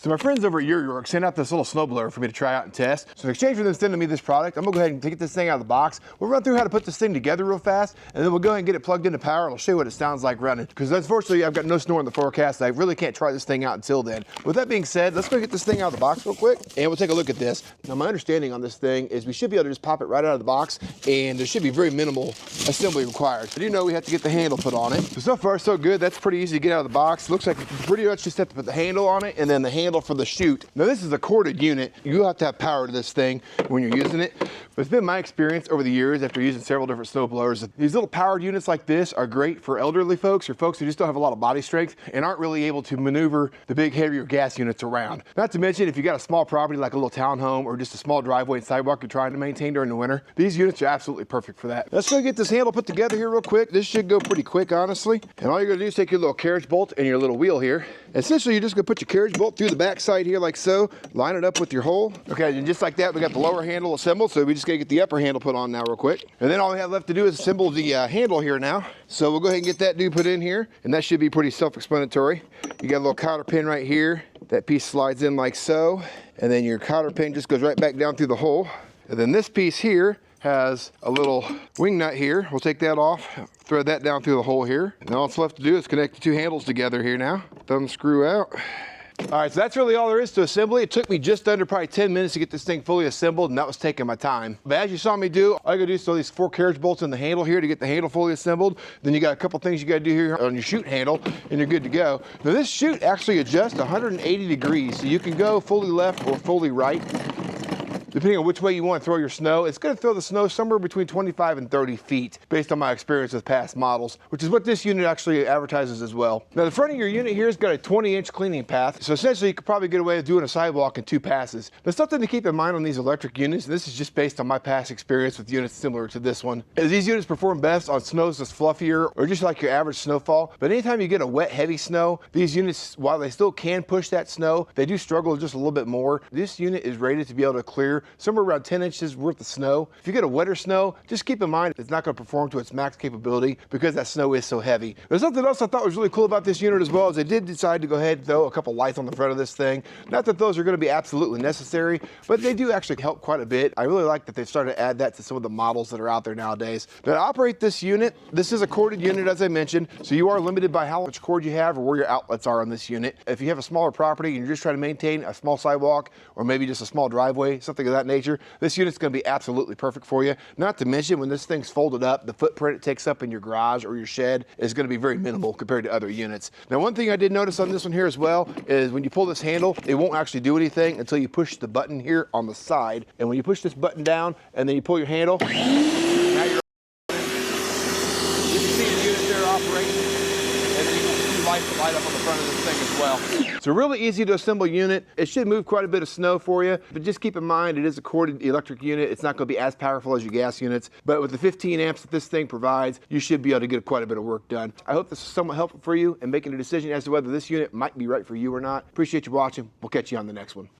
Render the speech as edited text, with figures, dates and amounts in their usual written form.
So my friends over at YerYork sent out this little snowblower for me to try out and test. So in exchange for them sending me this product, I'm gonna go ahead and take this thing out of the box. We'll run through how to put this thing together real fast, and then we'll go ahead and get it plugged into power, and I'll show you what it sounds like running. Because unfortunately, I've got no snow in the forecast. I really can't try this thing out until then. With that being said, let's go get this thing out of the box real quick, and we'll take a look at this. Now my understanding on this thing is we should be able to just pop it right out of the box, and there should be very minimal assembly required. I do know we have to get the handle put on it. So far so good. That's pretty easy to get out of the box. Looks like you pretty much just have to put the handle on it, and then the handle for the chute. Now this is a corded unit. You have to have power to this thing when you're using it. But it's been my experience over the years after using several different snow blowers that these little powered units like this are great for elderly folks or folks who just don't have a lot of body strength and aren't really able to maneuver the big heavier gas units around. Not to mention if you got a small property like a little townhome or just a small driveway and sidewalk you're trying to maintain during the winter, these units are absolutely perfect for that. Let's go get this handle put together here real quick. This should go pretty quick, honestly. And all you're gonna do is take your little carriage bolt and your little wheel here. Essentially, you're just gonna put your carriage bolt through the back side here like so, line it up with your hole. Okay, and just like that, we got the lower handle assembled, so we just gotta get the upper handle put on now real quick. And then all we have left to do is assemble the handle here now. So we'll go ahead and get that dude put in here, and that should be pretty self-explanatory. You got a little cotter pin right here. That piece slides in like so, and then your cotter pin just goes right back down through the hole. And then this piece here has a little wing nut here. We'll take that off, thread that down through the hole here. Now all it's left to do is connect the two handles together here now. Thumb screw out. All right, so that's really all there is to assembly. It took me just under probably 10 minutes to get this thing fully assembled, and that was taking my time. But as you saw me do, all you gotta do is throw these 4 carriage bolts in the handle here to get the handle fully assembled. Then you got a couple things you gotta do here on your chute handle, and you're good to go. Now this chute actually adjusts 180 degrees, so you can go fully left or fully right, depending on which way you want to throw your snow. It's going to throw the snow somewhere between 25 and 30 feet based on my experience with past models, which is what this unit actually advertises as well. Now the front of your unit here has got a 20-inch cleaning path, so essentially you could probably get away with doing a sidewalk in 2 passes. There's something to keep in mind on these electric units, and this is just based on my past experience with units similar to this one, is these units perform best on snows that's fluffier or just like your average snowfall. But anytime you get a wet, heavy snow, these units, while they still can push that snow, they do struggle just a little bit more. This unit is rated to be able to clear somewhere around 10 inches worth of snow. If you get a wetter snow, just keep in mind it's not going to perform to its max capability because that snow is so heavy. There's something else I thought was really cool about this unit as well, is they did decide to go ahead and throw a couple lights on the front of this thing. Not that those are going to be absolutely necessary, but they do actually help quite a bit. I really like that they've started to add that to some of the models that are out there nowadays. Now to operate this unit, this is a corded unit as I mentioned, so you are limited by how much cord you have or where your outlets are on this unit. If you have a smaller property and you're just trying to maintain a small sidewalk or maybe just a small driveway, something of that nature, this unit's going to be absolutely perfect for you. Not to mention when this thing's folded up, the footprint it takes up in your garage or your shed is going to be very minimal compared to other units. Now one thing I did notice on this one here as well is when you pull this handle, it won't actually do anything until you push the button here on the side. And when you push this button down and then you pull your handle, now you're you can see the unit there operating, and then you can see lights that light up on the front of this thing as well. It's a really easy to assemble unit. It should move quite a bit of snow for you, but just keep in mind it is a corded electric unit. It's not going to be as powerful as your gas units, but with the 15 amps that this thing provides, you should be able to get quite a bit of work done. I hope this is somewhat helpful for you in making a decision as to whether this unit might be right for you or not. Appreciate you watching. We'll catch you on the next one.